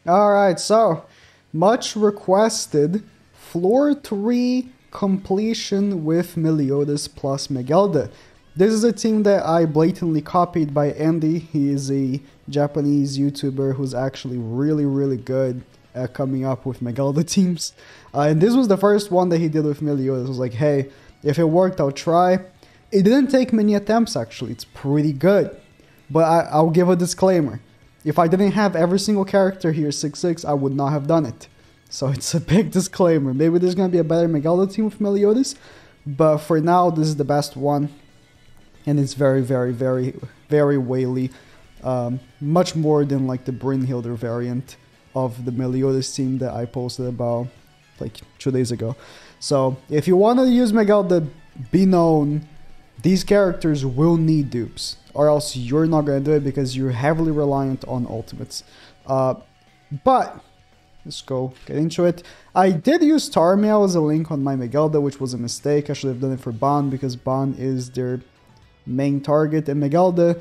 Alright, so much requested floor 3 completion with Meliodas plus Megelda. This is a team that I blatantly copied by Andy. He is a Japanese YouTuber who's actually really good at coming up with Megelda teams. And this was the first one that he did with Meliodas. I was like, hey, if it worked, I'll try. It didn't take many attempts, actually. It's pretty good. But I'll give a disclaimer. If I didn't have every single character here 6-6, I would not have done it. So it's a big disclaimer. Maybe there's going to be a better Megelda team with Meliodas. But for now, this is the best one. And it's very whaley. Much more than like the Brynhilder variant of the Meliodas team that I posted about like 2 days ago. So if you want to use Megelda, be known, these characters will need dupes, or else you're not going to do it because you're heavily reliant on ultimates. But let's go get into it. I did use Tarmiel as a link on my Megelda, which was a mistake. I should have done it for Ban because Ban is their main target, and Megelda,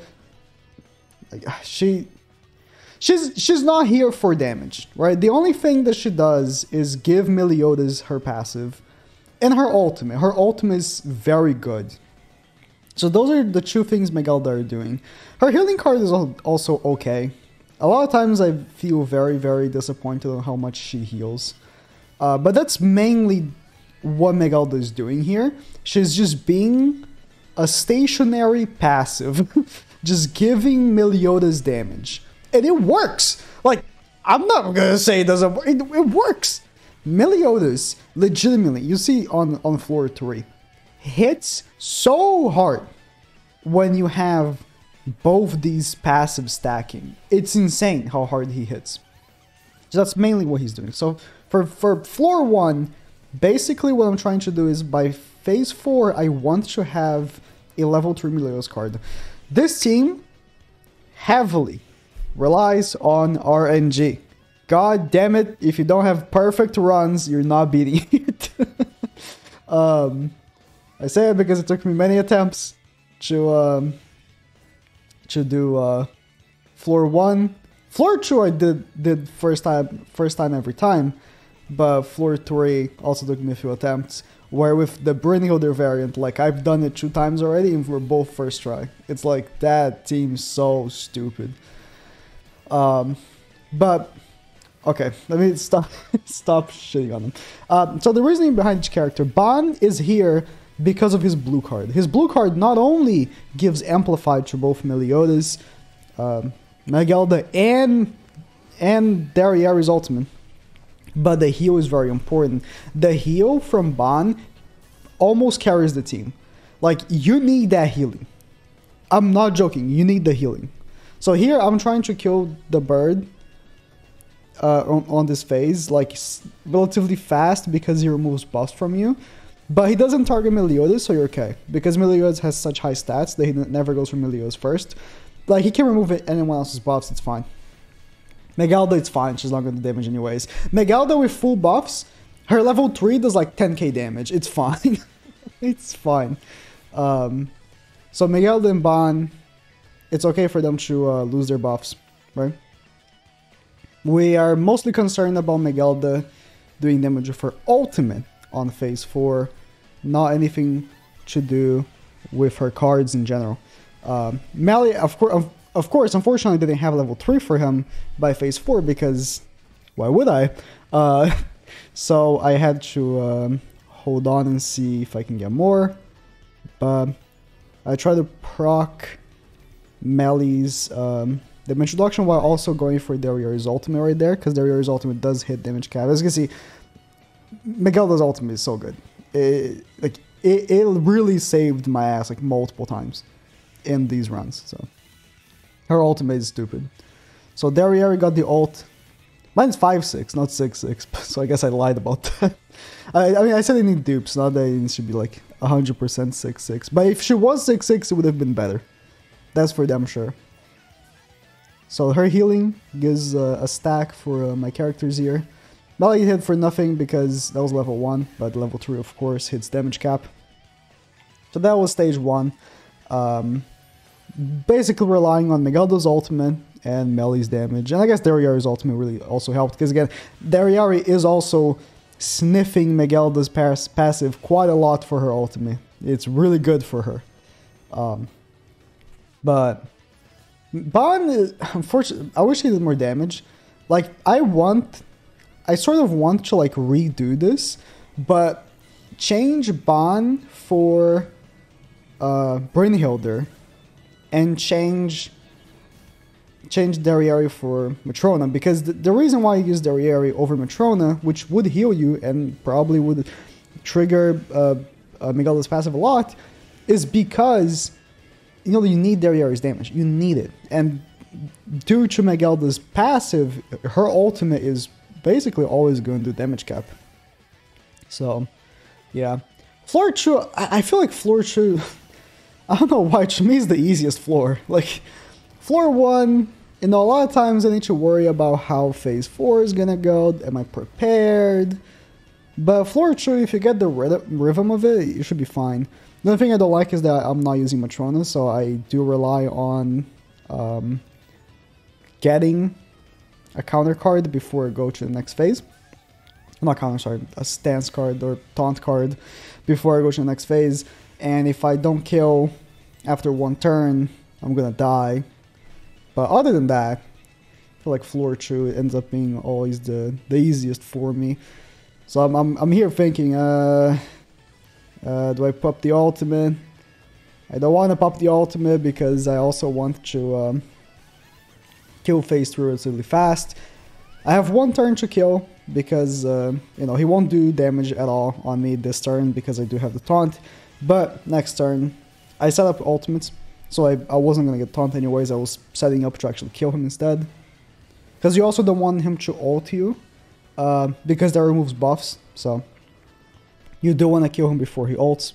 she's not here for damage, right? The only thing that she does is give Meliodas her passive and her ultimate. Her ultimate is very good. So those are the two things Megelda are doing. Her healing card is also okay. A lot of times I feel very disappointed on how much she heals. But that's mainly what Megelda is doing here. She's just being a stationary passive. Just giving Meliodas damage. And it works! Like, I'm not gonna say it doesn't work. It works! Meliodas, legitimately, you see on floor 3, hits so hard when you have both these passive stacking. It's insane how hard he hits. So that's mainly what he's doing. So for floor 1, basically what I'm trying to do is by phase 4, I want to have a level 3 Meliodas card. This team heavily relies on RNG. God damn it, if you don't have perfect runs, you're not beating it. I say it because it took me many attempts to do floor 1. Floor 2 I did first time every time, but floor 3 also took me a few attempts. Where with the Brynhilder variant, like I've done it 2 times already and we're both first try. It's like that team's so stupid. But okay, let me stop shitting on them. So the reasoning behind each character, Ban is here because of his blue card. His blue card not only gives amplified to both Meliodas, Megelda, and Darrieri's ultimate, but the heal is very important. The heal from Ban almost carries the team. Like, you need that healing. I'm not joking, you need the healing. So here I'm trying to kill the bird on this phase, like relatively fast because he removes buffs from you. But he doesn't target Meliodas, so you're okay. Because Meliodas has such high stats that he never goes for Meliodas first. Like, he can remove anyone else's buffs, it's fine. Megelda, it's fine, she's not going to damage anyways. Megelda with full buffs, her level 3 does like 10k damage, it's fine. It's fine. So Megelda and Ban, it's okay for them to lose their buffs, right? We are mostly concerned about Megelda doing damage with her ultimate on phase 4, not anything to do with her cards in general. MELI, of course, unfortunately didn't have level 3 for him by phase 4 because why would I? So I had to hold on and see if I can get more. But I tried to proc MELI's the introduction while also going for Darrieri's ultimate right there, because Darrieri's ultimate does hit damage cap. As you can see, Megelda's ultimate is so good. It really saved my ass like multiple times in these runs. So her ultimate is stupid. So Darrieri got the ult. Mine's 5-6, not 6-6. So I guess I lied about that. I mean, I said I need dupes, not that it should be like 100% 6-6. But if she was 6-6, it would have been better. That's for damn sure. So her healing gives a stack for my characters here. MELI hit for nothing because that was level 1, but level 3 of course hits damage cap. So that was stage 1. Basically relying on Megelda's ultimate and Meli's damage. And I guess Dariari's ultimate really also helped, because again, Dariari is also sniffing Megelda's passive quite a lot for her ultimate. It's really good for her. But Ban is, unfortunately, I wish he did more damage. Like, I sort of want to like redo this, but change Ban for Brynhildr and change Dariari for Matrona, because the reason why you use Dariari over Matrona, which would heal you and probably would trigger Megelda's passive a lot, is because you need Dariari's damage. You need it. And due to Megelda's passive, her ultimate is basically always going to do damage cap. So, yeah. Floor 2, I feel like Floor 2, I don't know why, to me is the easiest floor. Like, Floor 1, a lot of times I need to worry about how Phase 4 is gonna go. Am I prepared? But Floor 2, if you get the rhythm of it, you should be fine. The only thing I don't like is that I'm not using Matrona, so I do rely on getting a counter card before I go to the next phase. Not counter, sorry, a stance card or taunt card before I go to the next phase. And if I don't kill after one turn, I'm gonna die. But other than that, I feel like Floor 2 ends up being always the easiest for me. So I'm here thinking, do I pop the ultimate? I don't want to pop the ultimate because I also want to kill Phase 3 relatively fast. I have one turn to kill because, he won't do damage at all on me this turn because I do have the taunt. But next turn, I set up ultimates, so I wasn't going to get taunt anyways. I was setting up to actually kill him instead. Because you also don't want him to ult you, because that removes buffs, so you do want to kill him before he ults.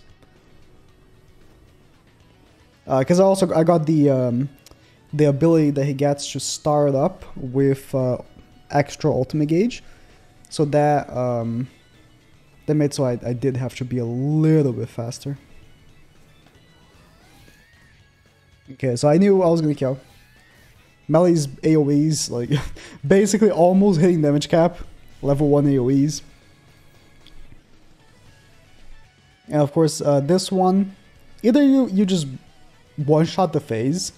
Because I got the ability that he gets to start up with extra ultimate gauge, so that made so I did have to be a little bit faster. Okay, so I knew I was gonna kill. Meli's AoEs, like, basically almost hitting damage cap, level 1 AoEs. And of course, this one, either you just one-shot the phase,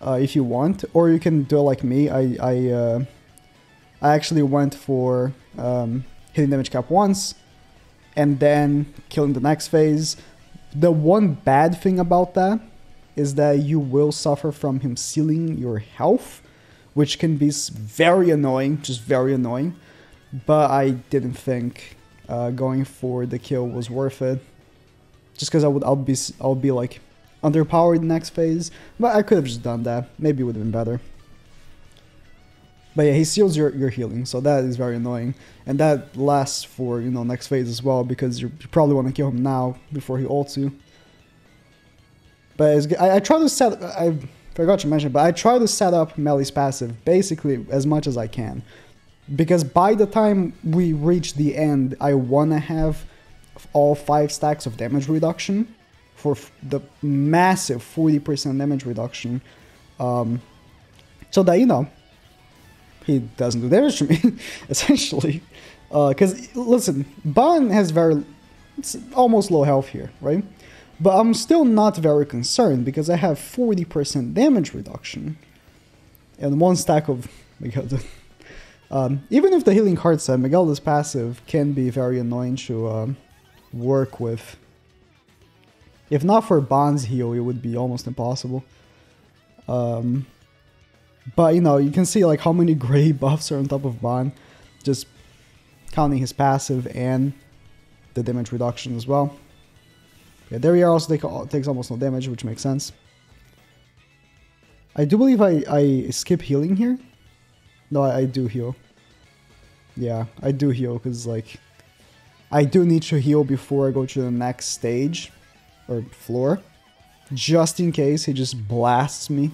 if you want, or you can do it like me. I actually went for hitting damage cap once, and then killing the next phase. The one bad thing about that is that you will suffer from him sealing your health, which can be very annoying, just very annoying. But I didn't think going for the kill was worth it, just because I'll be like underpowered next phase. But I could have just done that. Maybe it would have been better. But yeah, he seals your healing, so that is very annoying, and that lasts for next phase as well, because you probably want to kill him now before he ults you. But I try to set. I forgot to mention, but I try to set up Meli's passive basically as much as I can, because by the time we reach the end, I want to have all 5 stacks of damage reduction for the massive 40% damage reduction, so that he doesn't do damage to me, essentially. Because, listen, Ban has it's almost low health here, right? But I'm still not very concerned because I have 40% damage reduction and 1 stack of Megelda. Even if the healing card set, Megelda's passive can be very annoying to work with. If not for Ban's heal, it would be almost impossible. But you can see like how many gray buffs are on top of Ban, just counting his passive and the damage reduction as well. Yeah, there we are. Also takes almost no damage, which makes sense. I do believe I skip healing here. No, I do heal. Yeah, I do heal because like I do need to heal before I go to the next stage or floor, just in case he just blasts me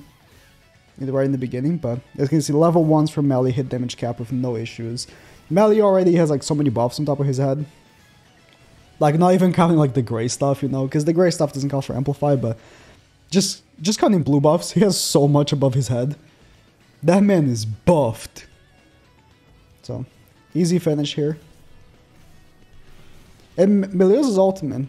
right in the beginning. But as you can see, level 1s from Meli hit damage cap with no issues. Meli already has like so many buffs on top of his head. Like, not even counting like the gray stuff, because the gray stuff doesn't count for Amplify, but just counting blue buffs, he has so much above his head. That man is buffed. So, easy finish here. And Meliodas' ultimate,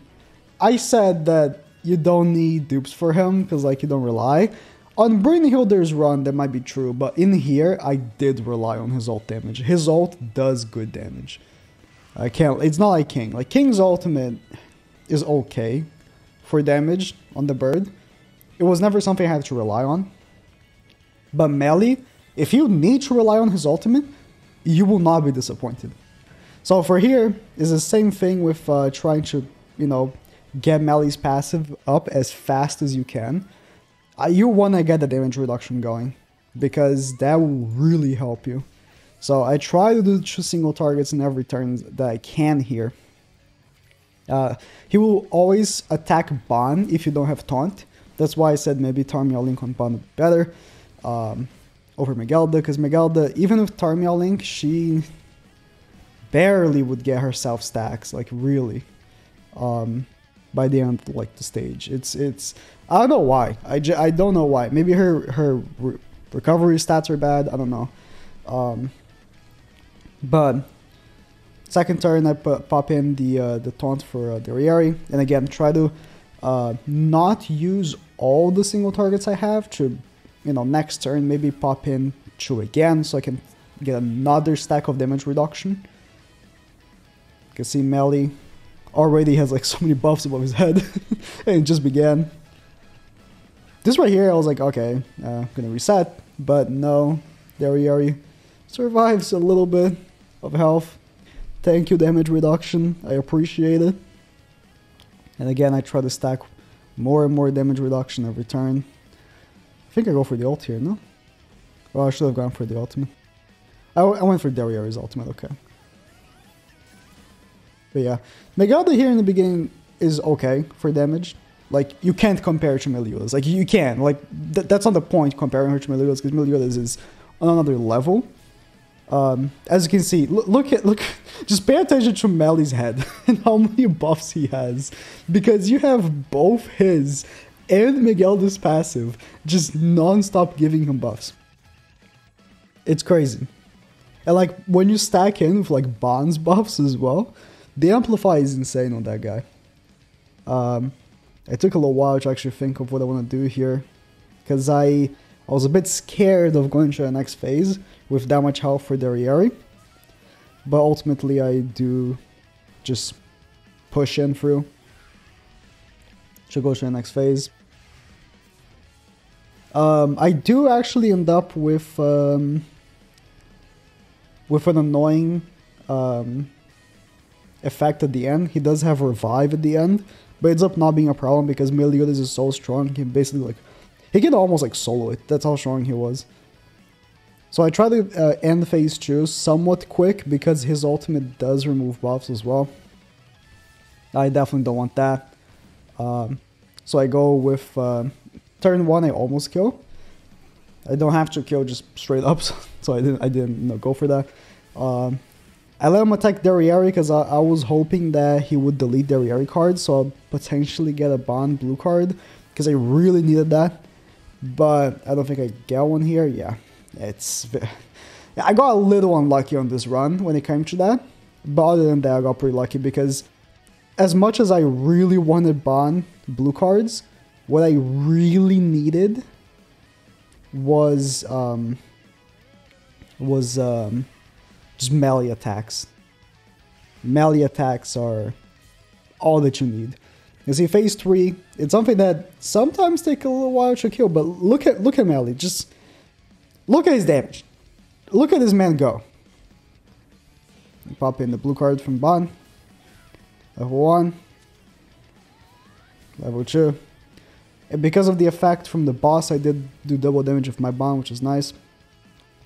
I said that you don't need dupes for him, because like you don't rely. On Brynhilder's run, that might be true, but in here, I did rely on his ult damage. His ult does good damage. I can't, it's not like King. Like King's ultimate is okay for damage on the bird. It was never something I had to rely on. But MELI, if you need to rely on his ultimate, you will not be disappointed. So for here, is the same thing with trying to, you know, get MELI's passive up as fast as you can. You want to get the damage reduction going, because that will really help you. So I try to do 2 single targets in every turn that I can here. He will always attack Ban if you don't have taunt. That's why I said maybe Tarmiel Link on Ban would be better over Megelda, because Megelda, even with Tarmiel Link, she barely would get herself stacks, like really, by the end of like the stage. It's I don't know why. I don't know why. Maybe her recovery stats are bad. I don't know. But second turn I pop in the taunt for Darieri, and again try to not use all the single targets I have to, you know, next turn maybe pop in 2 again so I can get another stack of damage reduction. You can see MELI already has like so many buffs above his head and it just began. This right here I was like, okay, gonna reset, but no, Darieri survives a little bit of health. Thank you, damage reduction, I appreciate it. And again, I try to stack more and more damage reduction every turn. I think I go for the ult here, no? Well, I should have gone for the ultimate. I went for Darieri's ultimate, okay. But yeah, Megelda here in the beginning is okay for damage. Like, you can't compare her to Meliodas. Like, you can. Like, that's not the point comparing her to Meliodas, because Meliodas is on another level. As you can see, look, just pay attention to MELI's head and how many buffs he has. Because you have both his and Megelda's passive just non-stop giving him buffs. It's crazy. And like, when you stack in with like Ban's buffs as well, the Amplify is insane on that guy. It took a little while to actually think of what I want to do here, because I was a bit scared of going to the next phase with that much health for Darieri, but ultimately I do just push in through. Should go to the next phase. I do actually end up with an annoying effect at the end. He does have revive at the end, but it ends up not being a problem because Meliodas is so strong. He can basically like, he can almost like solo it. That's how strong he was. So I try to end phase 2 somewhat quick because his ultimate does remove buffs as well. I definitely don't want that. So I go with turn 1 I almost kill. I don't have to kill just straight up, so I didn't go for that. I let him attack Darieri because I was hoping that he would delete Darieri cards, so I'll potentially get a Bond blue card because I really needed that. But I don't think I get one here. Yeah, I got a little unlucky on this run when it came to that. But other than that, I got pretty lucky because as much as I really wanted Bond blue cards, what I really needed was just melee attacks. Melee attacks are all that you need. You see, phase 3, it's something that sometimes take a little while to kill, but look at melee. Just look at his damage. Look at this man go. Pop in the blue card from Ban. Level 1. Level 2. And because of the effect from the boss, I did do double damage with my Ban, which is nice.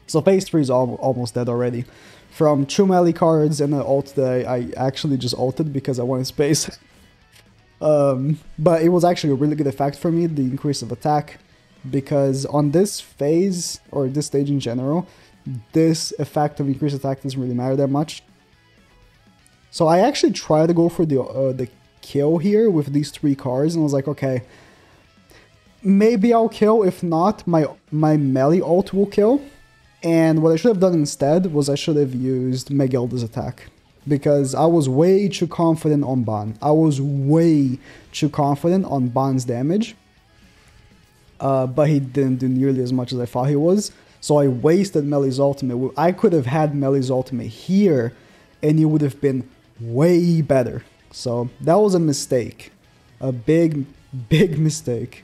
So phase 3 is almost dead already. From 2 melee cards and an ult that I actually just ulted because I wanted space. But it was actually a really good effect for me, the increase of attack. Because on this phase, or this stage in general, this effect of increased attack doesn't really matter that much. So I actually tried to go for the kill here with these 3 cards, and I was like, okay, maybe I'll kill. If not, my melee ult will kill. And what I should have done instead was I should have used MEGELLDA's attack. Because I was way too confident on Ban. I was way too confident on Ban's damage. But he didn't do nearly as much as I thought he was. So I wasted Meli's ultimate. I could have had Meli's ultimate here, and it would have been way better. So that was a mistake. A big mistake.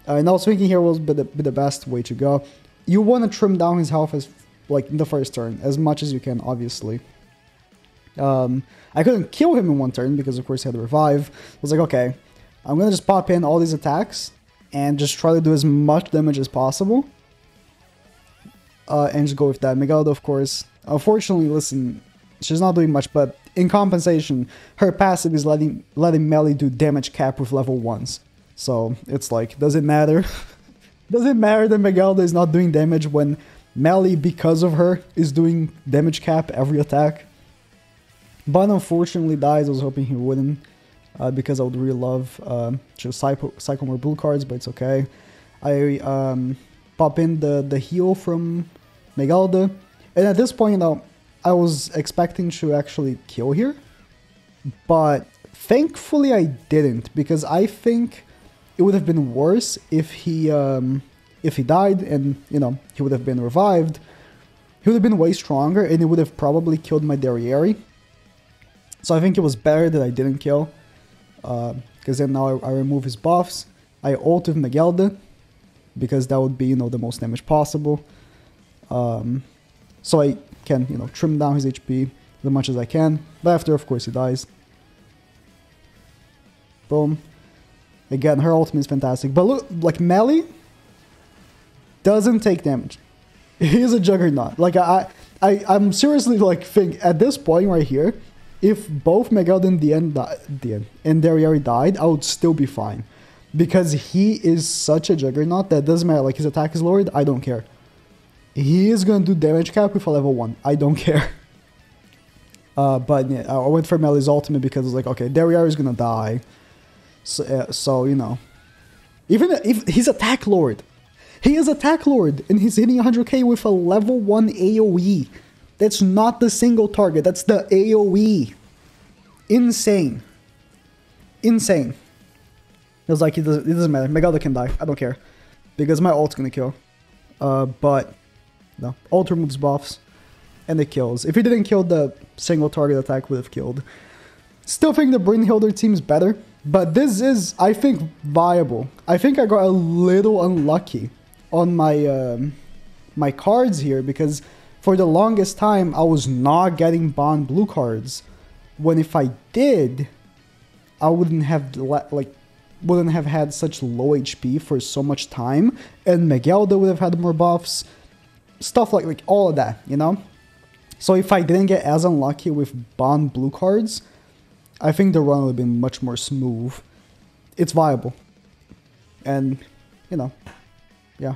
And I was thinking here was be the best way to go. You want to trim down his health as like in the first turn, as much as you can, obviously. I couldn't kill him in one turn because of course he had to revive. I was like, okay, I'm gonna just pop in all these attacks and just try to do as much damage as possible. And just go with that. MEGELLDA, of course. Unfortunately, listen, she's not doing much, but in compensation, her passive is letting MELI do damage cap with level 1s. So it's like, does it matter? Does it matter that MEGELLDA is not doing damage when MELI, because of her, is doing damage cap every attack? Ban unfortunately dies. I was hoping he wouldn't, because I would really love to cycle more blue cards, but it's okay. I pop in the heal from MEGELLDA, and at this point, you know, I was expecting to actually kill here, but thankfully I didn't, because I think it would have been worse if he died and, you know, he would have been revived. He would have been way stronger, and it would have probably killed my Derriere. So I think it was better that I didn't kill, because then now I remove his buffs. I ult with MEGELLDA, because that would be, you know, the most damage possible. So I can, you know, trim down his HP as much as I can. But after, of course, he dies. Boom. Again, her ultimate is fantastic. But look, like, MELI doesn't take damage. He is a juggernaut. Like, I'm seriously, like, think at this point right here, if both MEGELLDA and Derriere died, I would still be fine. Because he is such a juggernaut that doesn't matter. Like, his attack is lowered, I don't care. He is going to do damage cap with a level 1. I don't care. But yeah, I went for MELI's ultimate because I was like, okay, Derriere is going to die. So, you know. Even if he's attack lowered. He is attack lowered and he's hitting 100k with a level 1 AoE. That's not the single target, that's the AoE. Insane. Insane. It was like, it doesn't matter. MEGELLDA can die, I don't care. Because my ult's gonna kill. But, no. Ult removes buffs. And it kills. If he didn't kill, the single target attack would have killed. Still think the Brynhildr team's better. But this is, I think, viable. I think I got a little unlucky on my my cards here, because for the longest time I was not getting Ban blue cards, when if I did, I wouldn't have had such low HP for so much time, and MEGELLDA would have had more buffs, stuff like all of that, you know. So if I didn't get as unlucky with Ban blue cards, I think the run would have been much more smooth. It's viable. And, you know, yeah.